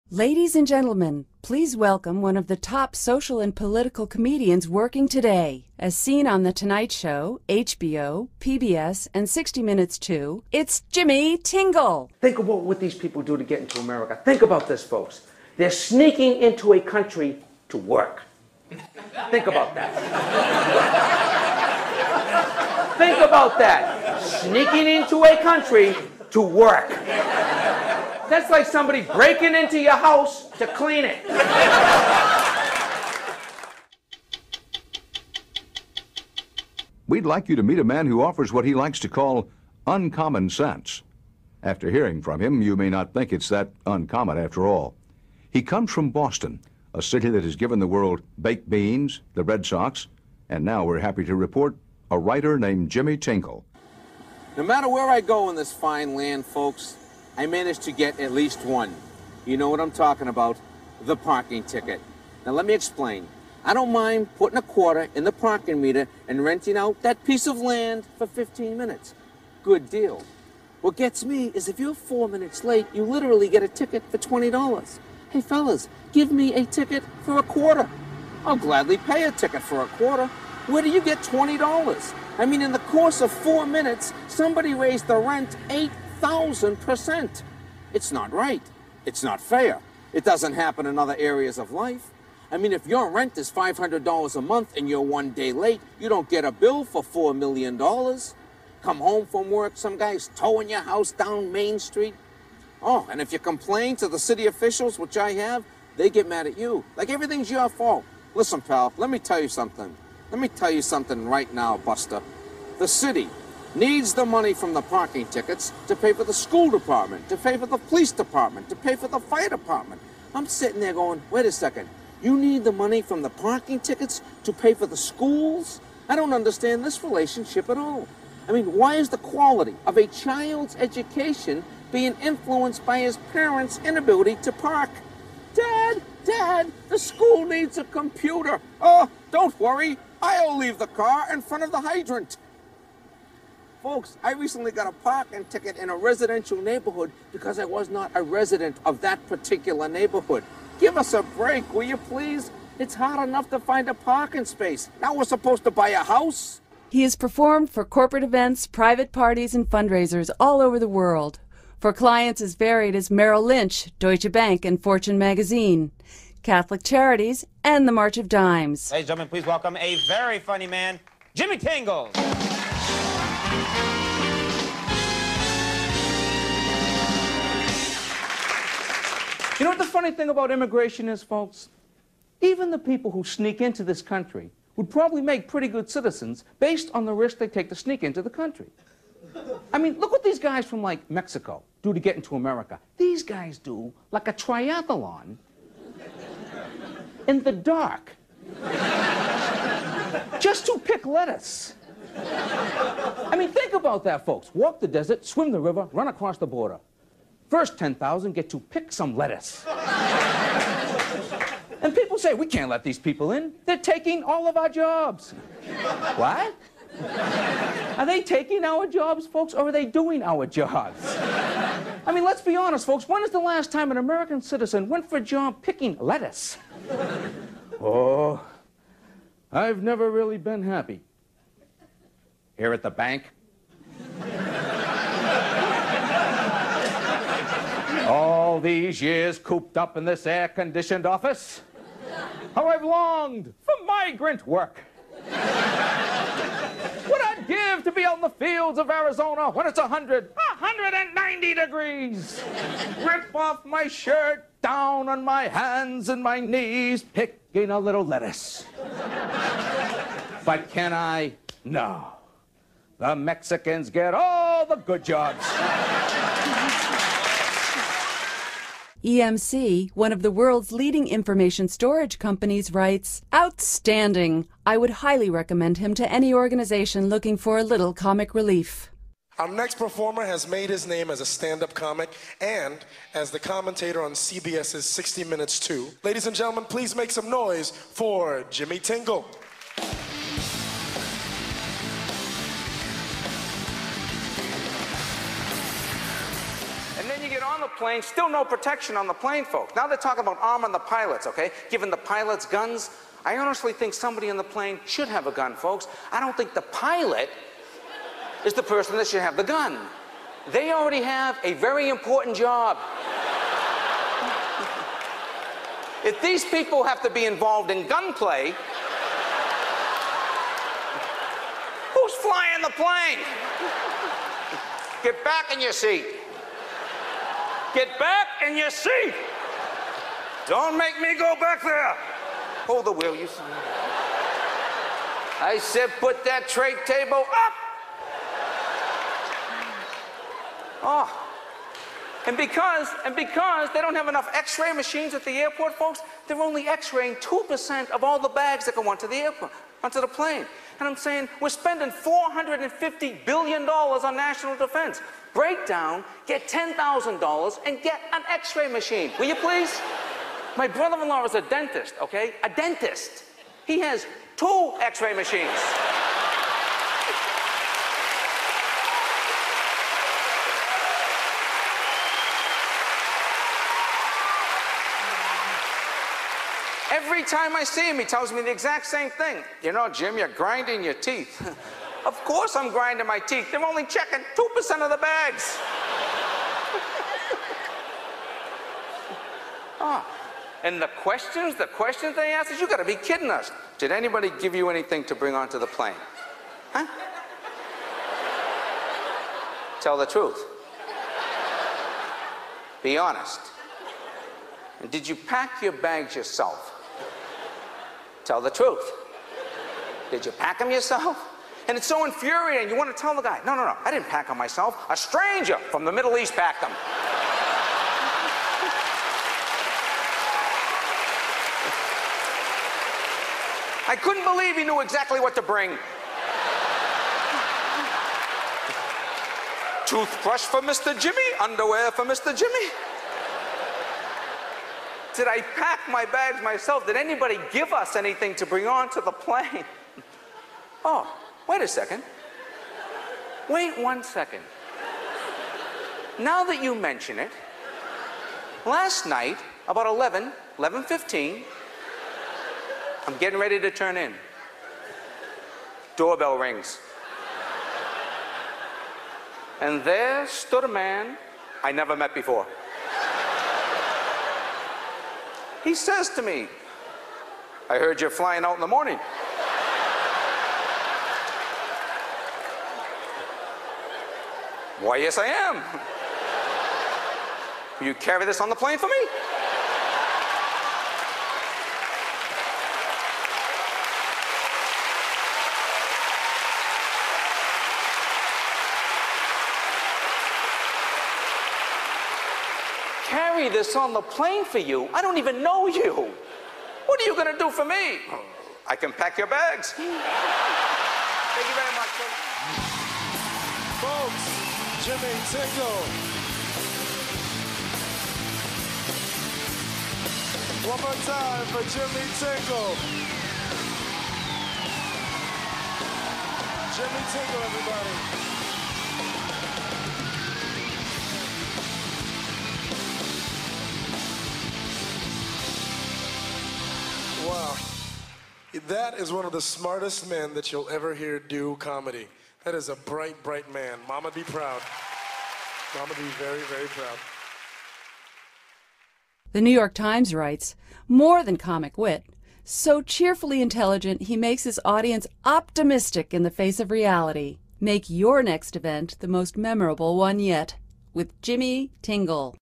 Ladies and gentlemen, please welcome one of the top social and political comedians working today. As seen on The Tonight Show, HBO, PBS, and 60 Minutes too, it's Jimmy Tingle. Think about what these people do to get into America. Think about this, folks. They're sneaking into a country to work. Think about that. Think about that. Sneaking into a country to work. That's like somebody breaking into your house to clean it. We'd like you to meet a man who offers what he likes to call uncommon sense. After hearing from him, you may not think it's that uncommon after all. He comes from Boston, a city that has given the world baked beans, the Red Sox, and now we're happy to report a writer named Jimmy Tingle. No matter where I go in this fine land, folks, I managed to get at least one. You know what I'm talking about, the parking ticket. Now let me explain. I don't mind putting a quarter in the parking meter and renting out that piece of land for 15 minutes. Good deal. What gets me is if you're 4 minutes late, you literally get a ticket for $20. Hey fellas, give me a ticket for a quarter. I'll gladly pay a ticket for a quarter. Where do you get $20? I mean, in the course of 4 minutes, somebody raised the rent 8,000%. It's not right. It's not fair. It doesn't happen in other areas of life. I mean, if your rent is $500 a month and you're 1 day late, you don't get a bill for $4 million. Come home from work, some guy's towing your house down Main Street. Oh, and if you complain to the city officials, which I have, they get mad at you. Like everything's your fault. Listen, pal, let me tell you something. Let me tell you something right now, Buster. The city needs the money from the parking tickets to pay for the school department, to pay for the police department, to pay for the fire department. I'm sitting there going, wait a second. You need the money from the parking tickets to pay for the schools? I don't understand this relationship at all. I mean, why is the quality of a child's education being influenced by his parents' inability to park? Dad, the school needs a computer. Oh, don't worry. I'll leave the car in front of the hydrant. Folks, I recently got a parking ticket in a residential neighborhood because I was not a resident of that particular neighborhood. Give us a break, will you please? It's hard enough to find a parking space. Now we're supposed to buy a house? He has performed for corporate events, private parties, and fundraisers all over the world. For clients as varied as Merrill Lynch, Deutsche Bank, and Fortune magazine, Catholic Charities, and the March of Dimes. Ladies and gentlemen, please welcome a very funny man, Jimmy Tingle. You know what the funny thing about immigration is, folks? Even the people who sneak into this country would probably make pretty good citizens based on the risk they take to sneak into the country. I mean, look what these guys from, like, Mexico do to get into America. These guys do, like, a triathlon in the dark just to pick lettuce. I mean, think about that, folks. Walk the desert, swim the river, run across the border. First 10,000 get to pick some lettuce. And people say, we can't let these people in. They're taking all of our jobs. What? Are they taking our jobs, folks, or are they doing our jobs? I mean, let's be honest, folks. When is the last time an American citizen went for a job picking lettuce? Oh, I've never really been happy. Here at the bank? All these years cooped up in this air-conditioned office, how I've longed for migrant work. What I'd give to be on the fields of Arizona when it's 190 degrees. Rip off my shirt, down on my hands and my knees, picking a little lettuce. But can I? No. The Mexicans get all the good jobs. EMC, one of the world's leading information storage companies, writes, "Outstanding. I would highly recommend him to any organization looking for a little comic relief." Our next performer has made his name as a stand-up comic and as the commentator on CBS's 60 Minutes too. Ladies and gentlemen, please make some noise for Jimmy Tingle. And then you get on the plane, still no protection on the plane, folks. Now they're talking about arming the pilots, okay? Giving the pilots guns. I honestly think somebody on the plane should have a gun, folks. I don't think the pilot is the person that should have the gun. They already have a very important job. If these people have to be involved in gunplay, who's flying the plane? Get back in your seat. Get back in your seat. Don't make me go back there. Hold the wheel, you son. I said put that tray table up. Oh. And because they don't have enough x-ray machines at the airport, folks, they're only x-raying 2% of all the bags that go onto the airport, onto the plane. And I'm saying, we're spending $450 billion on national defense. Break down, get $10,000, and get an x-ray machine. Will you please? My brother-in-law is a dentist, okay? A dentist. He has 2 x-ray machines. Every time I see him, he tells me the exact same thing. You know, Jim, you're grinding your teeth. Of course I'm grinding my teeth. They're only checking 2% of the bags. Oh. And the questions they ask is, you gotta be kidding us. Did anybody give you anything to bring onto the plane? Huh? Tell the truth. Be honest. And did you pack your bags yourself? Tell the truth. Did you pack them yourself? And it's so infuriating. You want to tell the guy, no, I didn't pack them myself. A stranger from the Middle East packed them. I couldn't believe he knew exactly what to bring. Toothbrush for Mr. Jimmy, underwear for Mr. Jimmy. Did I pack my bags myself? Did anybody give us anything to bring onto the plane? Oh, wait a second. Wait 1 second. Now that you mention it, last night, about 11:15, I'm getting ready to turn in. Doorbell rings. And there stood a man I never met before. He says to me, I heard you're flying out in the morning. Why, yes, I am. Will you carry this on the plane for me? Carry this on the plane for you? I don't even know you. What are you going to do for me? I can pack your bags. Thank you very much, Folks, Jimmy Tingle. One more time for Jimmy Tingle. Jimmy Tingle, everybody. Wow. That is one of the smartest men that you'll ever hear do comedy. That is a bright, bright man. Mama be proud. Mama be very, very proud. The New York Times writes, more than comic wit, so cheerfully intelligent he makes his audience optimistic in the face of reality. Make your next event the most memorable one yet with Jimmy Tingle.